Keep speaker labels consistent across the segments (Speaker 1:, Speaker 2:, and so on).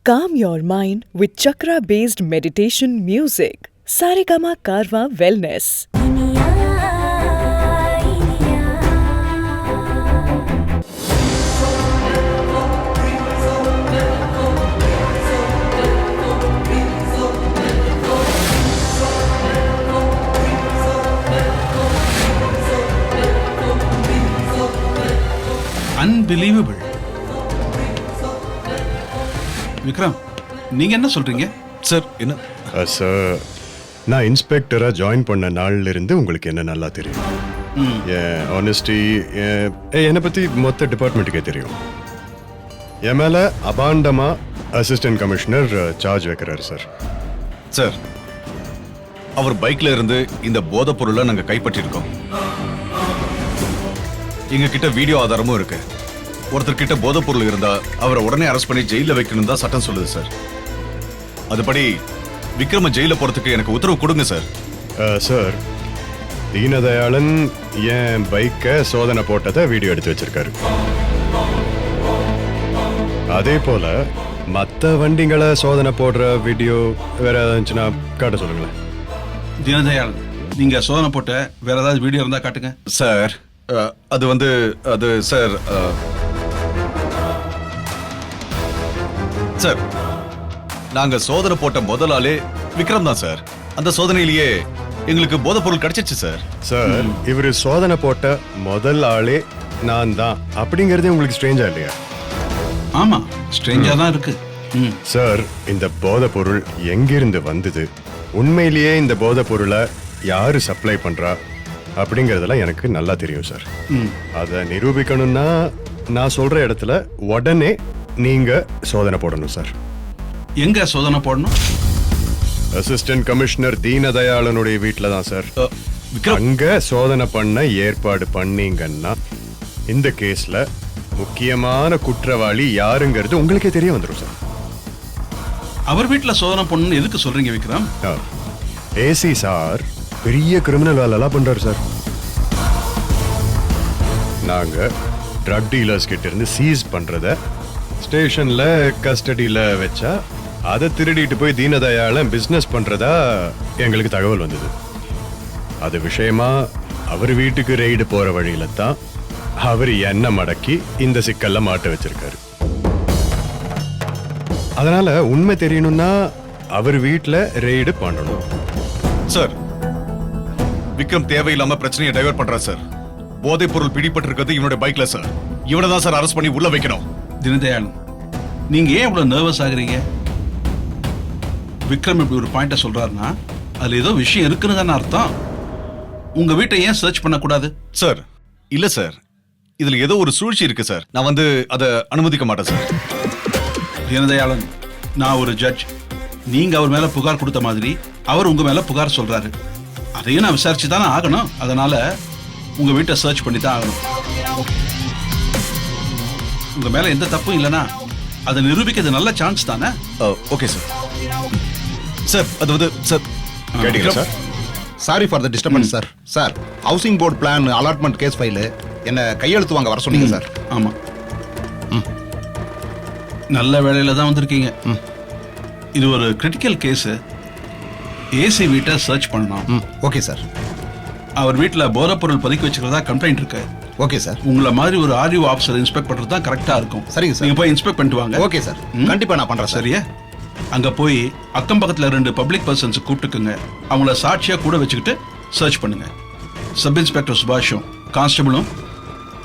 Speaker 1: Calm your mind with chakra-based meditation music. Saregama Karwa Wellness.
Speaker 2: Unbelievable. Vikram, நீங்க என்ன சொல்றீங்க?
Speaker 3: Sir என்ன
Speaker 4: சார், நான் இன்ஸ்பெக்டராக ஜாயின் பண்ண நாள்ல இருந்து உங்களுக்கு என்ன நல்லா தெரியும். என் ஆனஸ்டி, என்னை பற்றி மொத்த டிபார்ட்மெண்ட்டுக்கே தெரியும். என் மேலே அபாண்டமாக அசிஸ்டன்ட் கமிஷனர் சார்ஜ் வைக்கிறாரு சார்.
Speaker 3: சார், அவர் பைக்ல இருந்து இந்த போதைப் பொருளை நாங்க கைப்பற்றிருக்கோம். எங்க கிட்ட வீடியோ ஆதாரமும் இருக்கு. ஒருத்தர் கிட்ட போதைப் பொருள் இருந்தா அவரை உடனே அரெஸ்ட் பண்ணி ஜெயில வைக்கணும் தான் சட்டம் சொல்லுது சார். அதுபடி விக்ரம ஜெயில போறதுக்கு எனக்கு உத்தரவு கொடுங்க சார்.
Speaker 4: சார், தீனதயாளன் என் பைக்கை சோதனை போட்டதை வீடியோ எடுத்து வச்சிருக்காரு. அதே போல மற்ற வண்டிங்களை சோதனை போடுற வீடியோ வேற ஏதாச்சுன்னா காட்ட சொல்லுங்களேன்.
Speaker 2: தீனதயாளன், நீங்க சோதனை போட்ட வேற ஏதாவது வீடியோ இருந்தா காட்டுங்க.
Speaker 3: சார், அது சார் சார், நாங்க சோதனை போட்ட முதல் ஆளே விக்ரம் தான் சார். அந்த சோதனையிலேயே எங்களுக்கு போதைப் பொருள் கிடைச்சிச்சு சார்.
Speaker 4: சார், இவர் சோதனை போட்ட முதல் ஆளே நான் தான் அப்படிங்கறதே உங்களுக்கு ஸ்ட்ரேஞ்சா இல்லையா?
Speaker 2: ஆமா, ஸ்ட்ரேஞ்சா தான் இருக்கு.
Speaker 4: சார், இந்த போதைப் பொருள் எங்கிருந்து வந்தது, உண்மையிலேயே இந்த போதைப் பொருளை யாரு சப்ளை பண்றா அப்படிங்கறதெல்லாம் எனக்கு நல்லா தெரியும் சார். அதை நிரூபிக்கணும்னா நான் சொல்ற இடத்துல உடனே நீங்க சோதனை போடணும் சார்.
Speaker 2: எங்க சோதனை போடணும்?
Speaker 4: அசிஸ்டன்ட் கமிஷனர் தீனதயாளனுடைய வீட்டில் தான் சார்.
Speaker 3: விக்ரம்,
Speaker 4: அங்க சோதனை பண்ண ஏற்பாடு பண்ணீங்கன்னா இந்த கேஸ்ல முக்கியமான குற்றவாளி யாருங்கிறது உங்களுக்கே தெரிய வந்துடும் சார்.
Speaker 2: அவர் வீட்டுல சோதனை பண்ணணும்னு எதுக்கு சொல்றீங்க விக்ரம்?
Speaker 4: ஏசி சார் பெரிய கிரிமினல் வேலைலாம் பண்றாரு சார். நாங்க ட்ரக் டீலர்ஸ் கிட்ட இருந்து சீஸ் பண்றத ஸ்டேஷன்ல கஸ்டடியில வச்சா அதை திருடிட்டு போய் தீனதயாளன் பிசினஸ் பண்றதா எங்களுக்கு தகவல் வந்தது. அது விஷயமா அவர் வீட்டுக்கு ரெய்டு போற வழியில தான் அவர் என்ன மடக்கி இந்த சிக்கல்ல மாட்ட வச்சிருக்காரு. அதனால உண்மை தெரியணும்னா அவர் வீட்டுல ரெய்டு பண்ணணும்
Speaker 3: சார். விக்ரம் தேவையில்லாம பிரச்சனையை டைவர்ட் பண்றா சார். போதைப் பொருள் பிடிபட்டு இருக்கிறது இவனுடைய பைக்ல சார். இவனை தான் சார் அரெஸ்ட் பண்ணி உள்ள வைக்கணும்.
Speaker 2: தினதயாளன், நீங்க ஏன் இவ்வளவு நர்வஸ் ஆகுறீங்க? விக்ரம் இப்படி ஒரு பாயிண்ட சொல்றாருன்னா அதுல ஏதோ விஷயம் இருக்குன்னு தானே அர்த்தம். உங்க வீட்டை ஏன் சர்ச் பண்ணக்கூடாது?
Speaker 3: சார், இல்ல சார், இதுல ஏதோ ஒரு சூழ்ச்சி இருக்கு சார். நான் அதை அனுமதிக்க மாட்டேன் சார்.
Speaker 2: தினதயாளன், நான் ஒரு ஜட்ஜ். நீங்க அவர் மேல புகார் கொடுத்த மாதிரி அவர் உங்க மேல புகார் சொல்றாரு. அதையும் நான் விசாரிச்சு தானே ஆகணும். அதனால உங்க வீட்டை சர்ச் பண்ணி தான் ஆகணும். உங்க மேல எந்த தப்பும் இல்லைன்னா அதை நிரூபிக்கிறது நல்ல சான்ஸ் தானே?
Speaker 3: Okay sir. சார், சார்
Speaker 4: கேட்டீங்களா sir?
Speaker 5: Sorry for the disturbance sir. Sir, housing board plan allotment case file என்ன கையெழுத்து வாங்க வர சொன்னீங்க சார்.
Speaker 2: ஆமா, நல்ல வேலையில தான் வந்திருக்கீங்க. இது ஒரு கிரிட்டிக்கல் கேஸ். ஏசி வீட்டை சர்ச் பண்ணணும்.
Speaker 5: Okay sir.
Speaker 2: அவர் வீட்டில் போதைப் பொருள் பதுக்கி வச்சுக்கிறதா கம்ப்ளைண்ட் இருக்கு.
Speaker 5: Okay sir.
Speaker 2: உங்களை மாதிரி ஒரு ஆர்டிஓ ஆஃபீஸர் இன்ஸ்பெக்ட் பண்றது தான் கரெக்டா இருக்கும்.
Speaker 5: சரிங்க சார்.
Speaker 2: நீங்க போய் இன்ஸ்பெக்ட் பண்ணிட்டு வாங்க.
Speaker 5: ஓகே சார், கண்டிப்பா நான் பண்றேன்.
Speaker 2: சரியா? அங்க போய் அக்கம் பக்கத்துல 2 பப்ளிக் பர்சன்ஸ் கூப்பிட்டுக்குங்க. அவங்கள சாட்சியா கூட வச்சுக்கிட்டு சர்ச் பண்ணுங்க. சப் இன்ஸ்பெக்டர் சுபாஷும் கான்ஸ்டபிளும்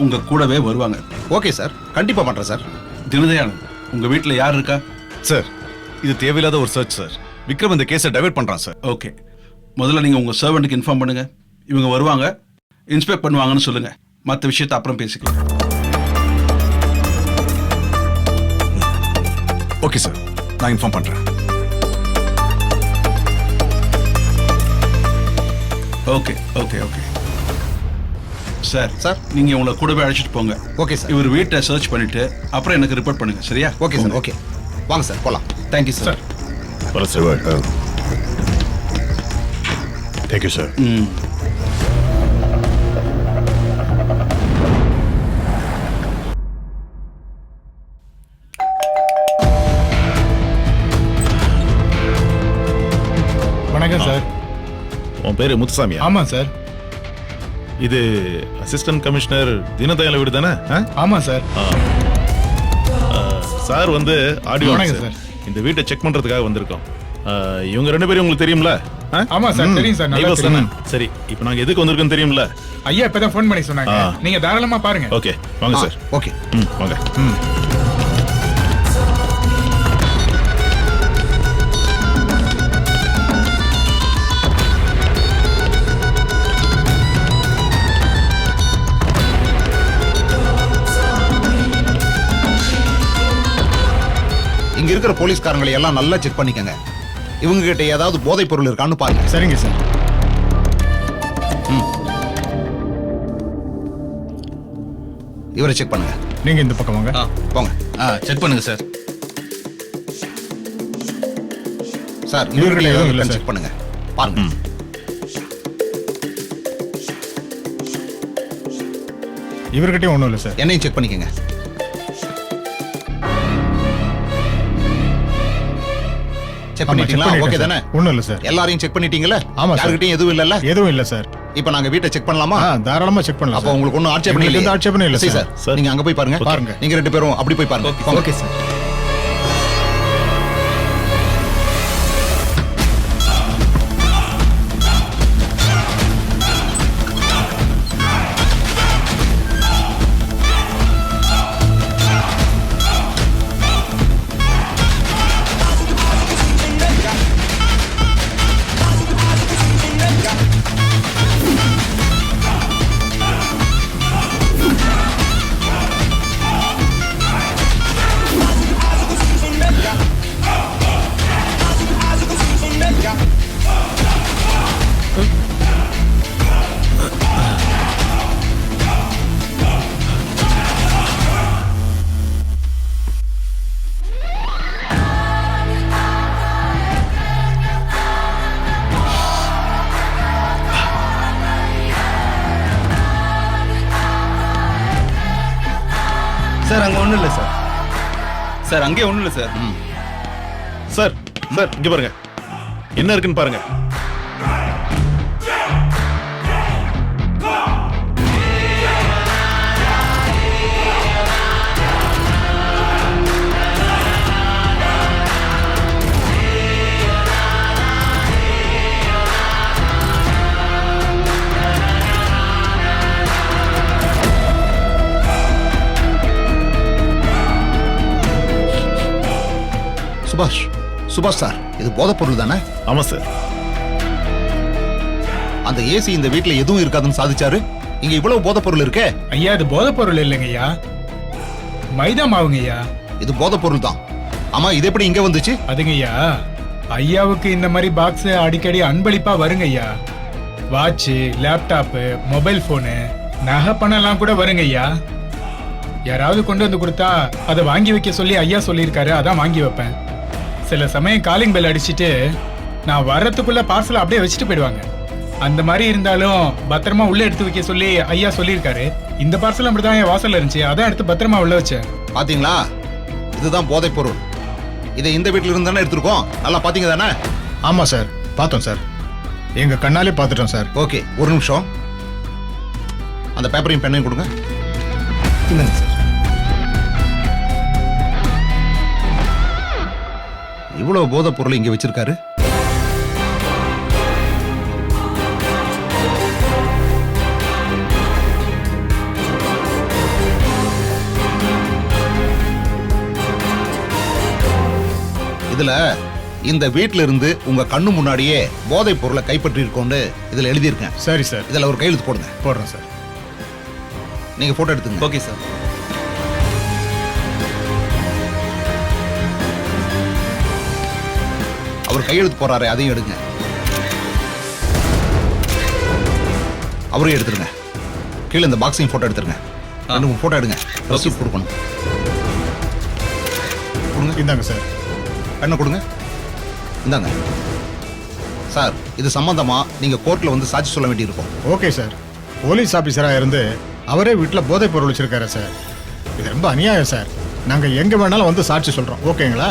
Speaker 2: உங்க கூடவே வருவாங்க.
Speaker 5: ஓகே சார், கண்டிப்பா பண்றேன் சார்.
Speaker 2: தினதயாளன், உங்க வீட்டுல யார் இருக்கா?
Speaker 3: சார், இது தேவையில்லாத ஒரு சர்ச் சார். விக்ரம் இந்த கேஸை டைவர்ட் பண்றான் சார்.
Speaker 2: ஓகே, முதல்ல நீங்க உங்க சர்வெண்ட்டுக்கு இன்ஃபார்ம் பண்ணுங்க. இவங்க வருவாங்க, இன்ஸ்பெக்ட் பண்ணுவாங்கன்னு சொல்லுங்க. மற்ற விஷயத்தை அப்புறம் பேசிக்கலாம்.
Speaker 3: ஓகே சார், நான் இன்ஃபார்ம் பண்றேன்.
Speaker 2: Okay okay okay sir.
Speaker 5: Sir,
Speaker 2: நீங்க உங்களை கூடவே அழைச்சிட்டு போங்க.
Speaker 5: Okay sir.
Speaker 2: இவர் வீட்டை சர்ச் பண்ணிட்டு அப்புறம் எனக்கு ரிப்போர்ட் பண்ணுங்க. சரியா?
Speaker 5: Okay sir. ஓகே, வாங்க சார் போலாம்.
Speaker 2: Thank you sir.
Speaker 4: Thank you sir.
Speaker 6: வணக்கம் சார்.
Speaker 7: உன் பேரு முத்துசாமியா?
Speaker 6: ஆமா சார்.
Speaker 7: இது அசிஸ்டன்ட் கமிஷனர் தீனதயாள் வீடு தானே?
Speaker 6: ஆமா சார்.
Speaker 7: சார் வந்து ஆடியோ
Speaker 6: வணக்கம் சார்.
Speaker 7: இந்த வீட்டை செக் பண்றதுக்காக வந்திருக்கோம். இவங்க 2 பேரும் உங்களுக்கு தெரியும்ல?
Speaker 6: ஆமா சார், தெரியும் சார், நல்லா
Speaker 7: neighbours
Speaker 6: தெரியும்.
Speaker 7: தானே? சரி, இப்போ நாங்க எதுக்கு வந்திருக்கோம் தெரியும்ல?
Speaker 6: ஐயா இப்பதான் ஃபோன் பண்ணி சொன்னாங்க. நீங்க தாராளமா பாருங்க.
Speaker 7: ஓகே, வாங்க சார்.
Speaker 5: ஓகே.
Speaker 7: வாங்க.
Speaker 5: இங்க இருக்கிற போலீஸ்காரங்களை எல்லாம் நல்லா செக் பண்ணிக்கங்க. இவங்க கிட்ட ஏதாவது போதைப் பொருள் இருக்கான்னு பாருங்க.
Speaker 6: சரிங்க சார்.
Speaker 5: இவரை செக் பண்ணுங்க.
Speaker 6: நீங்க இந்த பக்கம் வாங்க.
Speaker 5: போங்க.
Speaker 2: செக் பண்ணுங்க சார்.
Speaker 5: சார்
Speaker 6: இவர்கள்
Speaker 5: இவர்களை
Speaker 6: எதுவும் இல்ல
Speaker 5: ஏதாவது
Speaker 6: சார்.
Speaker 5: செக் பண்ணுங்க. பாருங்க.
Speaker 6: இவர்கிட்டயும் ஒண்ணும் இல்ல சார்.
Speaker 5: என்னையும் செக் பண்ணிக்கங்க. செக் பண்ணிட்டீங்களா? ஓகே தானே?
Speaker 6: ஒண்ணும் இல்ல சார்.
Speaker 5: எல்லாரையும் செக் பண்ணிட்டீங்கல்ல?
Speaker 6: ஆமா சார்.
Speaker 5: யார்கிட்டயும் எதுவும் இல்லல்ல?
Speaker 6: எதுவும் இல்ல சார்.
Speaker 5: இப்போ நாங்க வீட்டை செக் பண்ணலாமா?
Speaker 6: தாராளமா செக் பண்ணலாம்
Speaker 5: அப்ப
Speaker 6: சார்.
Speaker 5: உங்களுக்கு ஒண்ணும் ஆட்சேபணம்
Speaker 6: எங்களுக்கு
Speaker 5: இல்லையா?
Speaker 6: எந்த ஆட்சேபணையும் இல்ல
Speaker 5: சரி
Speaker 6: சார்.
Speaker 5: சார். நீங்க அங்க போய் பாருங்க.
Speaker 6: பாருங்க.
Speaker 5: நீங்க 2 பேரும் அப்படி போய் பாருங்க.
Speaker 6: Okay sir.
Speaker 8: சார் அங்க ஒண்ணும் இல்ல சார். சார் அங்கே ஒண்ணும் இல்ல சார்.
Speaker 7: சார், சார் இங்க பாருங்க. என்ன இருக்குன்னு பாருங்க.
Speaker 5: சுபாஷ் சார், இது போதைப் பொருள் தானே?
Speaker 7: ஆமா சார்.
Speaker 5: அந்த ஏசி இந்த வீட்ல எதுவும் இருக்காதுன்னு சாதிச்சாரு. இங்க இவ்வளவு போதைப் பொருள் இருக்கே.
Speaker 6: ஐயா இது போதைப் பொருள் இல்லைங்க ஐயா, மைதா மாவுங்க ஐயா.
Speaker 5: இது போதைப் பொருள் தான். ஆமா, இது எப்படி இங்க வந்துச்சு?
Speaker 6: அதுங்க ஐயா, ஐயாவுக்கு இந்த மாதிரி பாக்ஸ் அடிக்கடி அன்பளிப்பா வருங்க ஐயா. வாட்ச், லேப்டாப், மொபைல் போனு, நகை பணம்லாம் கூட வருங்க ஐயா. யாராவது கொண்டு வந்து கொடுத்தா அதை வாங்கி வைக்க சொல்லி ஐயா சொல்லியிருக்காரு, அதான் வாங்கி வைப்பேன். சில சமயம் காலிங் பெல் அடிச்சுட்டு நான் வர்றதுக்குள்ள பார்சல் அப்படியே வச்சுட்டு போயிடுவாங்க. அந்த மாதிரி இருந்தாலும் பத்திரமா உள்ள எடுத்து வைக்க சொல்லி ஐயா சொல்லியிருக்காரு. இந்த பார்சல் அப்படிதான் என் வாசல்ல இருந்துச்சு, அதான் எடுத்து பத்திரமா உள்ள வச்சேன்.
Speaker 5: பாத்தீங்களா, இதுதான் போதைப் பொருள். இதை இந்த வீட்டுல இருந்து தானே எடுத்திருக்கோம். நல்லா பாத்தீங்க தானே?
Speaker 6: ஆமா சார், பார்த்தோம் சார், எங்க கண்ணாலே பார்த்துட்டோம் சார்.
Speaker 5: ஓகே, ஒரு நிமிஷம். அந்த பேப்பரையும் பெண்ணையும் கொடுங்க.
Speaker 6: இல்லைங்க சார்.
Speaker 5: இவ்வளவு போதைப் பொருள் இங்க வச்சிருக்காரு. இதுல இந்த வீட்ல இருந்து உங்க கண்ணு முன்னாடியே போதைப் பொருளை கைப்பற்றி இருக்கோன்னு இதுல எழுதியிருக்கேன்.
Speaker 6: சரி சார்.
Speaker 5: இதுல ஒரு கையெழுத்து போடுங்க.
Speaker 6: போடுறோம் சார்.
Speaker 5: நீங்க போட்டோ எடுத்துங்க.
Speaker 8: Okay sir.
Speaker 5: அவர் கையெழுத்து போறாரு, அதையும் எடுங்க. அவரையும் எடுத்துருங்க. கீழே இந்த பாக்ஸையும் போட்டோ எடுத்துருங்க. 2 போட்டோ எடுங்க. ரசீட் கொடுக்கணும். கொடுங்க.
Speaker 6: இந்தாங்க சார்.
Speaker 5: பெண்ணை கொடுங்க. இந்தாங்க சார். இது சம்பந்தமா நீங்க கோர்ட்ல வந்து சாட்சி சொல்ல வேண்டியிருக்கும்.
Speaker 6: Okay sir. போலீஸ் ஆபீசரா இருந்து அவரே வீட்டில் போதைப் பொருள் வச்சிருக்காரு சார். இது ரொம்ப அநியாயம் சார். நாங்க எங்க வேணாலும் வந்து சாட்சி சொல்றோம். ஓகேங்களா?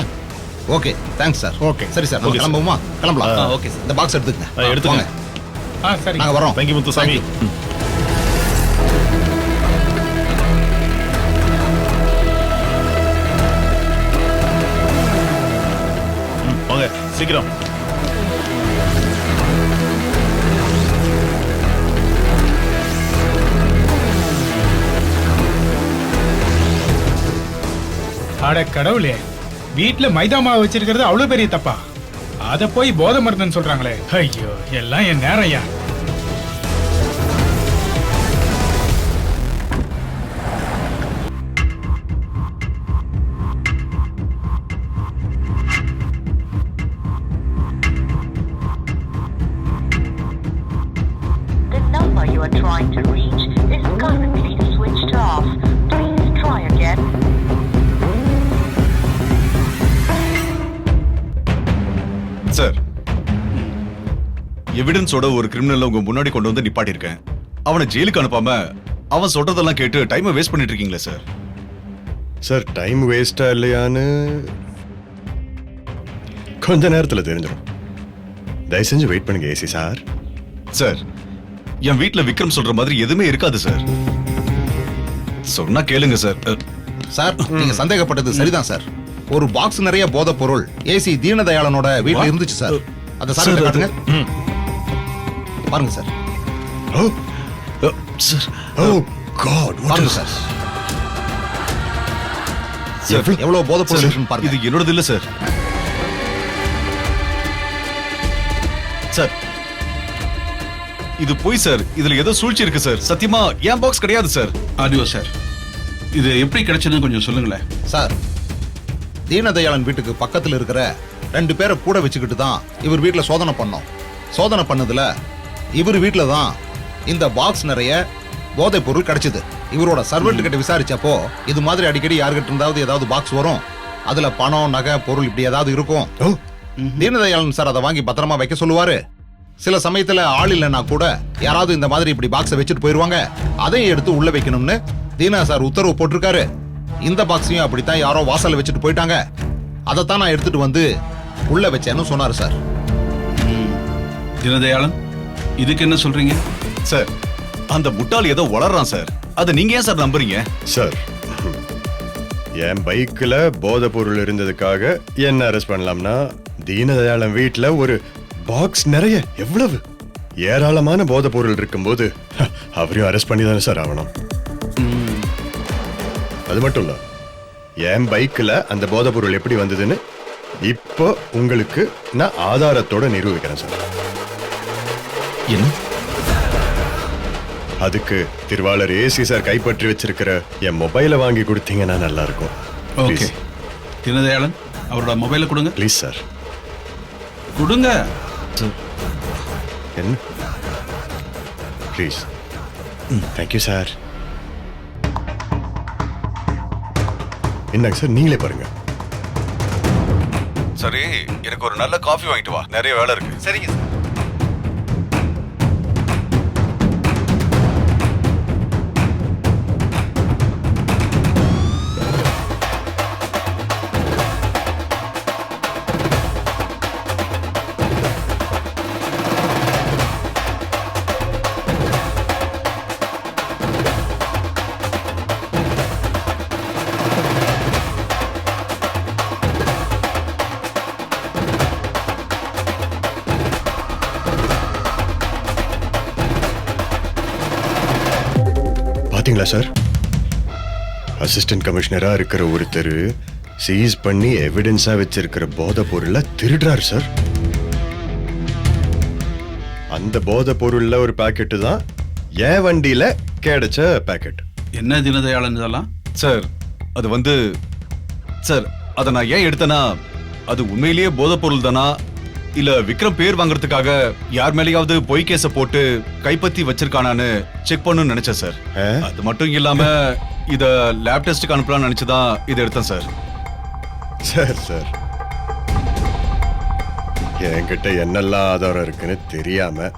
Speaker 5: Okay thanks sir.
Speaker 7: Okay.
Speaker 5: சரி சார், நம்ம
Speaker 7: Okay, sir.
Speaker 5: கிளம்புவோமா? கிளம்பலாம்.
Speaker 8: Okay sir.
Speaker 5: இந்த பாக்ஸ் எடுத்துக்கங்க.
Speaker 7: எடுத்துக்கங்க.
Speaker 5: வாங்க.
Speaker 6: சரி.
Speaker 5: நாங்க வரோம்.
Speaker 7: தேங்க்யூ முத்துசாமி. வாங்க சீக்கிரம்.
Speaker 6: அட கடவுளே, வீட்ல மைதா மாவு வச்சிருக்கிறது அவ்வளவு பெரிய தப்பா? அத போய் போதை மருந்துன்னு சொல்றாங்களே. ஐயோ, எல்லாம் என் நேரையா.
Speaker 9: The number you are trying to reach is currently switched off. Please try again.
Speaker 3: Sir, எவிடன்ஸோட ஒரு கிரிமினல் உங்க முன்னாடி கொண்டு வந்து நிப்பாட்டியிருக்கேன். அவனை ஜெயிலுக்கு அனுப்பாம அவன் சொல்றதெல்லாம் கேட்டு டைமை வேஸ்ட் பண்ணிட்டு இருக்கீங்களே சார்.
Speaker 4: சார் டைம் வேஸ்டா இல்லையான்னு கொஞ்ச நேரத்தில் தெரிஞ்சிடும். தயவு செஞ்சு வெயிட் பண்ணுங்க ஏசி சார்.
Speaker 3: சார், என் வீட்ல விக்ரம் சொல்ற மாதிரி எதுவுமே இருக்காது சார். சொன்னா கேளுங்க சார்.
Speaker 5: சார், நீங்க சந்தேகப்பட்டது சரிதான் சார். ஒரு பாக்ஸ் நிறைய போதை பொருள் ஏசி தீனதயாளனோட வீட்ல இருந்துச்சு சார். அத சார் காட்டுங்க. பாருங்க sir.
Speaker 4: Oh
Speaker 3: sir,
Speaker 4: oh God, what
Speaker 5: பாருங்க
Speaker 4: இஸ்
Speaker 5: சார். எவ்வளவு போதை பொருள் இருக்குன்னு
Speaker 3: இது
Speaker 5: பாருங்க.
Speaker 3: என்னோடது இல்ல சார். சார், இது போய் சார். இதுல ஏதோ சூழ்ச்சி இருக்கு சார். சத்தியமா என் பாக்ஸ் கிடையாது சார்.
Speaker 2: ஆடியோ சார், இது எப்படி கிடைச்சதுன்னு கொஞ்சம் சொல்லுங்களேன்.
Speaker 5: சார், தீனதயாளன் வீட்டுக்கு பக்கத்துல இருக்கிற 2 பேரை கூட வச்சுக்கிட்டு தான் இவர் வீட்டுல சோதனை பண்ணோம். சோதனை பண்ணதுல இவர் வீட்டுல தான் இந்த பாக்ஸ் நிறைய போதை பொருள் கிடைச்சது. இவரோட சர்வெண்ட் கிட்ட விசாரிச்சப்போ இது மாதிரி அடிக்கடி யாருக்கிட்ட இருந்தாவது ஏதாவது பாக்ஸ் வரும், அதுல பணம் நகை பொருள் இப்படி ஏதாவது இருக்கும். தீனதயாளன் சார் அதை வாங்கி பத்திரமா வைக்க சொல்லுவாரு. சில சமயத்துல ஆள் இல்லைன்னா கூட யாராவது இந்த மாதிரி இப்படி பாக்ஸை வச்சுட்டு போயிருவாங்க. அதையும் எடுத்து உள்ள வைக்கணும்னு தீனா சார் உத்தரவு போட்டிருக்காரு. இந்த பாக்ஸையும் அப்படித்தான் யாரோ வாசல்ல வச்சுட்டு போயிட்டாங்க. அதைத்தான் நான் எடுத்துட்டு வந்து உள்ள வச்சேன்னு சொன்னாரு சார்.
Speaker 2: தினதயாளன், இதுக்கு என்ன சொல்றீங்க?
Speaker 3: சார், அந்த முட்டாள் ஏதோ வளர்றான் சார். அதை நீங்க ஏன் சார் நம்புறீங்க?
Speaker 4: சார், என் பைக்கில் போதை பொருள் இருந்ததுக்காக என்ன அரெஸ்ட் பண்ணலாம்னா, தீனதயாளன் வீட்டில் ஒரு பாக்ஸ் நிறைய எவ்வளவு ஏராளமான போதை பொருள் இருக்கும்போது அவரையும் அரெஸ்ட் பண்ணி தானே சார் ஆகணும். அது மட்டும் இல்ல, என் பைக்கில் அந்த போதை பொருள் எப்படி வந்ததுன்னு இப்போ உங்களுக்கு நான் ஆதாரத்தோட நிரூபிக்கிறேன் சார்.
Speaker 3: என்ன?
Speaker 4: அதுக்கு திருவாளர் ஏசி சார் கைப்பற்றி வச்சிருக்கிற என் மொபைலை வாங்கி கொடுத்தீங்கன்னா நல்லா இருக்கும்.
Speaker 2: ஓகே, தினதயாளன் அவரோட மொபைலை கொடுங்க.
Speaker 4: Please sir.
Speaker 2: கொடுங்க.
Speaker 4: என்ன? ப்ளீஸ். Thank you sir. என்னங்க சார், நீங்களே பாருங்க.
Speaker 3: சரி, எனக்கு ஒரு நல்ல காஃபி வாங்கிட்டு வா, நிறைய வேலை இருக்கு.
Speaker 8: சரிங்க சார்.
Speaker 4: பாத்தீங்களா சார், அசிஸ்டன்ட் கமிஷனரா இருக்கிற ஒருத்தர் சீஸ் பண்ணி எவிடன்ஸா வச்சிருக்கிற போதை பொருளை திருடுறாரு சார். அந்த போதை பொருள்ல ஒரு பாக்கெட்டு தான் என் வண்டியில கிடைச்ச பாக்கெட்.
Speaker 2: என்ன தினதயாளன் இதெல்லாம்?
Speaker 3: சார், அது வந்து சார், அதை நான் ஏன் எடுத்தேன்னா, அது உண்மையிலேயே போதைப் பொருள் தானா இல்ல விக்ரம் பேர் வாங்குறதுக்காக யார் மேலேயாவது பொய் கேஸ போட்டு கைப்பற்றி வச்சிருக்கானான்னு செக் பண்ணணும்னு நினைச்சேன் சார். அது மட்டும் இல்லாம இத லேப் டெஸ்ட்டுக்கு அனுப்பலாம்னு நினைச்சுதான் இதை எடுத்தேன் சார்.
Speaker 4: சார் சார், என்கிட்ட என்னெல்லாம் ஆதாரம் இருக்குன்னு தெரியாம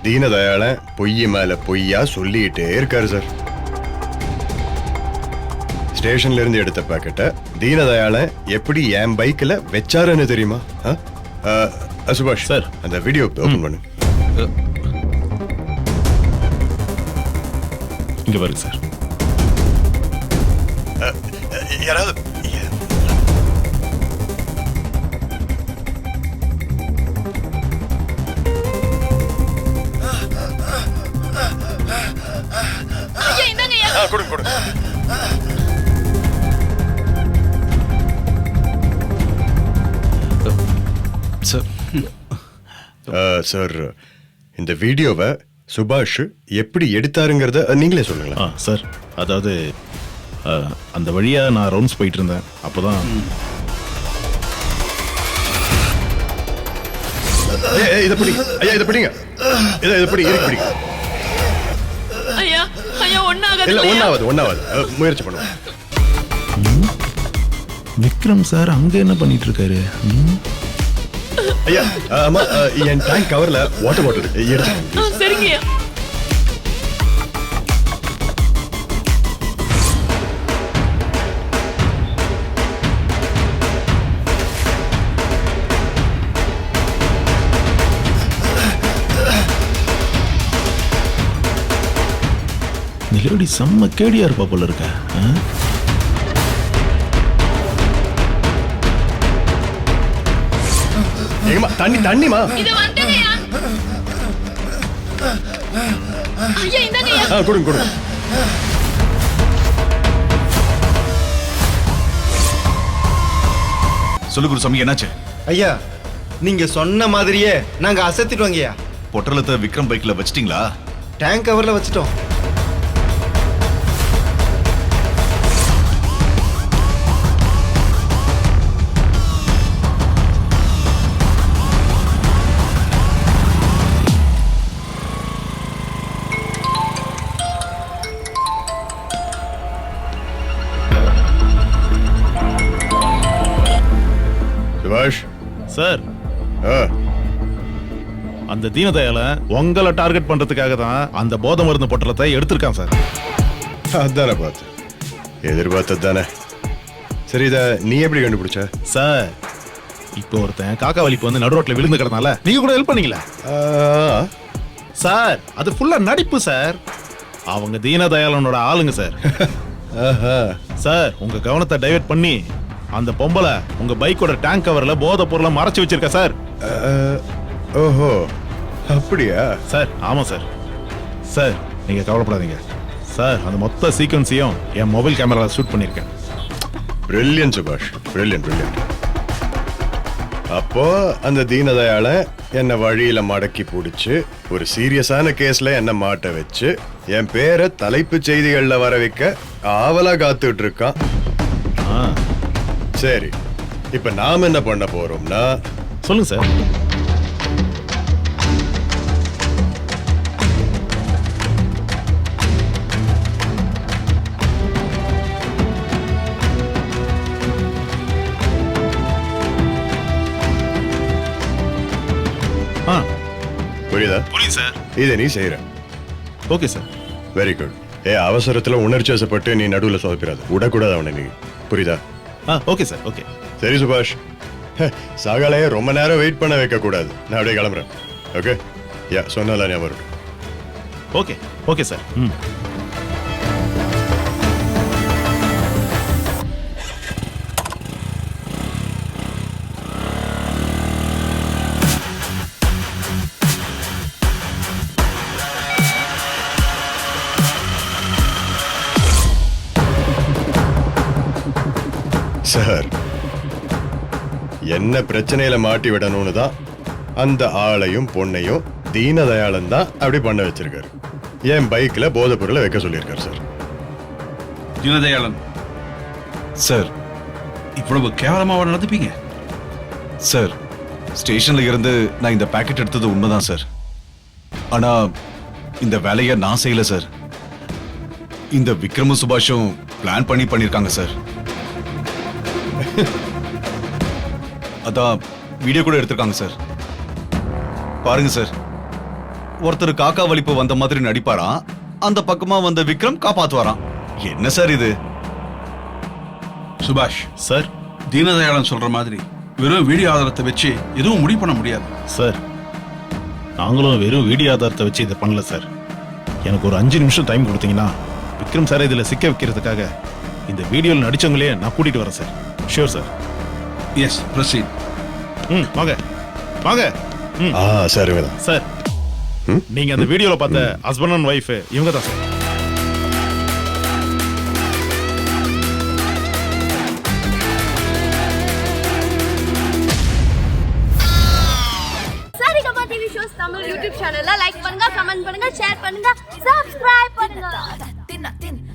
Speaker 4: தீனதயாளன் பொய் மேல பொய்யா சொல்லிட்டே இருக்காரு சார். ஸ்டேஷன்ல இருந்து எடுத்த பாக்கெட்டை தீனதயாளன் எப்படி என் பைக்ல வச்சாருன்னு தெரியுமா? சுபாஷ்
Speaker 7: சார்.
Speaker 4: அந்த வீடியோ ஓபன் பண்ணு.
Speaker 7: இங்க பாருங்க சார்.
Speaker 4: யாராவது கொடுங்க கொடுங்க.
Speaker 3: சார்
Speaker 4: சார், இந்த வீடியோவை சுபாஷ் எப்படி எடுத்தாருங்கிறத நீங்களே சொல்லுங்களேன்.
Speaker 7: சார், அதாவது அந்த வழியா நான் ரவுண்ட்ஸ் போயிட்டு இருந்தேன். அப்போதான்
Speaker 4: இதை பிடிங்க ஐயா, இதை பிடிங்க. இதை பிடி, இருக்கு பிடிங்க.
Speaker 10: ஐயா ஐயா ஒண்ணாகாது.
Speaker 4: இல்ல ஒண்ணாவது முயற்சி பண்ணுவோம்.
Speaker 7: விக்ரம் சார் அங்க என்ன பண்ணிட்டு இருக்காரு?
Speaker 4: ஐயா ஆமா, என் டேங்க் கவர்ல வாட்டர் பாட்டில் எடுத்து.
Speaker 10: சரிங்கய்யா.
Speaker 7: நிலவடி செம்ம கேடியா இருப்பா போல இருக்க.
Speaker 4: ஏமா தண்ணிமா.
Speaker 10: இது வந்தங்கய்யா. ஐயா இந்தங்கய்யா.
Speaker 4: கொடுங்க.
Speaker 3: சொல்லு குருசாமி, என்னாச்சு?
Speaker 8: ஐயா நீங்க சொன்ன மாதிரியே நாங்க அசத்திட்டோம் ஐயா.
Speaker 3: பொட்டலத்தை விக்ரம் பைக்ல வச்சிட்டீங்களா?
Speaker 8: டேங்க் கவர்ல வச்சிட்டோம்.
Speaker 4: சுபாஷ்
Speaker 7: சார், அந்த தீனதயால உங்களை டார்கெட் பண்றதுக்காக தான் அந்த போதை மருந்து பொட்டலத்தை எடுத்திருக்கான் சார்.
Speaker 4: அதானே பார்த்து எதிர்பார்த்தது தானே. சரி, இதை நீ எப்படி கண்டுபிடிச்ச?
Speaker 7: சார், இப்போ ஒருத்தன் காக்கா வலிப்பு வந்து நடு ரோட்ல விழுந்து கிடந்தால நீங்க கூட ஹெல்ப் பண்ணீங்களா சார்? அது ஃபுல்லா நடிப்பு சார். அவங்க தீனதயாளனோட ஆளுங்க சார். சார், உங்க கவனத்தை டைவர்ட் பண்ணி அந்த பொம்பளை உங்க பைக்கோட டேங்க் கவர்ல போதை பொருளை மறைச்சு வச்சிருக்க சார்.
Speaker 4: ஓஹோ, அப்படியா
Speaker 7: சார்? ஆமா சார். சார், நீங்க கவலைப்படாதீங்க சார். அந்த மொத்த சீக்வன்ஸையும் என் மொபைல் கேமரால ஷூட் பண்ணிருக்கேன்.
Speaker 4: பிரில்லியன்ட் சுபாஷ், பிரில்லியன்ட். அப்போ அந்த தீனதயாள என்ன வழியில மடக்கி பிடிச்சு ஒரு சீரியஸான கேஸ்ல என்ன மாட்ட வச்சு என் பேரை தலைப்பு செய்திகள்ல வர வைக்க ஆவலா காத்துட்டு இருக்கான். சரி, இப்ப நாம என்ன பண்ண போறோம்னா,
Speaker 7: சொல்லுங்க சார்.
Speaker 4: புரியுதா?
Speaker 7: புரியுது சார்.
Speaker 4: இதை நீ செய்யற.
Speaker 7: Okay sir.
Speaker 4: Very good. அவசரத்துல உணர்ச்சி வசப்பட்டு நீ நடுவுல சொதப்பிடாது. விடக்கூடாது அவனை. நீ புரியுதா?
Speaker 7: Okay sir. ஓகே.
Speaker 4: சரி சுபாஷ், சகலைய ரொம்ப நேரம் வெயிட் பண்ண வைக்க கூடாது. நான் அப்படியே கிளம்புறேன். ஓகே? சொன்னால ஞாபகம்.
Speaker 7: ஓகே. Okay sir.
Speaker 4: சார், என்ன பிரச்சனையில மாட்டி விடணும்னு தான் அந்த ஆளையும் பொண்ணையும் தீனதயாளன் தான் அப்படி பண்ண வச்சிருக்காரு. என் பைக்ல போதை பொருளை வைக்க சொல்லியிருக்காரு சார்.
Speaker 2: தீனதயாளன்
Speaker 3: சார்,
Speaker 2: இவ்வளவு கேவலமா நடந்துப்பீங்க?
Speaker 3: சார், ஸ்டேஷன்ல இருந்து நான் இந்த பாக்கெட் எடுத்தது உண்மைதான் சார். ஆனா இந்த வேலையை நான் செய்யல சார். இந்த விக்ரமும் சுபாஷும் பிளான் பண்ணிருக்காங்க சார். அதான் வீடியோ கூட எடுத்திருக்காங்க சார். பாருங்க சார், ஒருத்தர் காக்கா வலிப்பு வந்த மாதிரி நடிப்பாராம், அந்த பக்கமா வந்த விக்ரம் காப்பாத்துவாராம். என்ன சார் இது?
Speaker 2: சுபாஷ்,
Speaker 7: சார்
Speaker 2: தீனதயாளன் சொல்ற மாதிரி வெறும் வீடியோ ஆதாரத்தை வச்சு எதுவும் முடிவு பண்ண முடியாது.
Speaker 7: சார் நாங்களும் வெறும் வீடியோ ஆதாரத்தை வச்சு இதை பண்ணல சார். எனக்கு ஒரு 5 நிமிஷம் டைம் கொடுத்தீங்கன்னா விக்ரம் சார் இதில் சிக்க வைக்கிறதுக்காக இந்த வீடியோவில் நடிச்சவங்களே நான் கூட்டிட்டு வரேன் sir. Sure sir.
Speaker 2: Yes, proceed.
Speaker 7: வாங்க வாங்க.
Speaker 4: சார் இவங்க தான்.
Speaker 7: சார் நீங்க அந்த வீடியோல பார்த்த ஹஸ்பண்ட் அண்ட் ஒய்ஃப் இவங்க தான் sir.
Speaker 11: Saregama TV shows Tamil YouTube சேனல்ல லைக் பண்ணுங்க, கமெண்ட் பண்ணுங்க, ஷேர் பண்ணுங்க, சப்ஸ்கிரைப் பண்ணுங்க.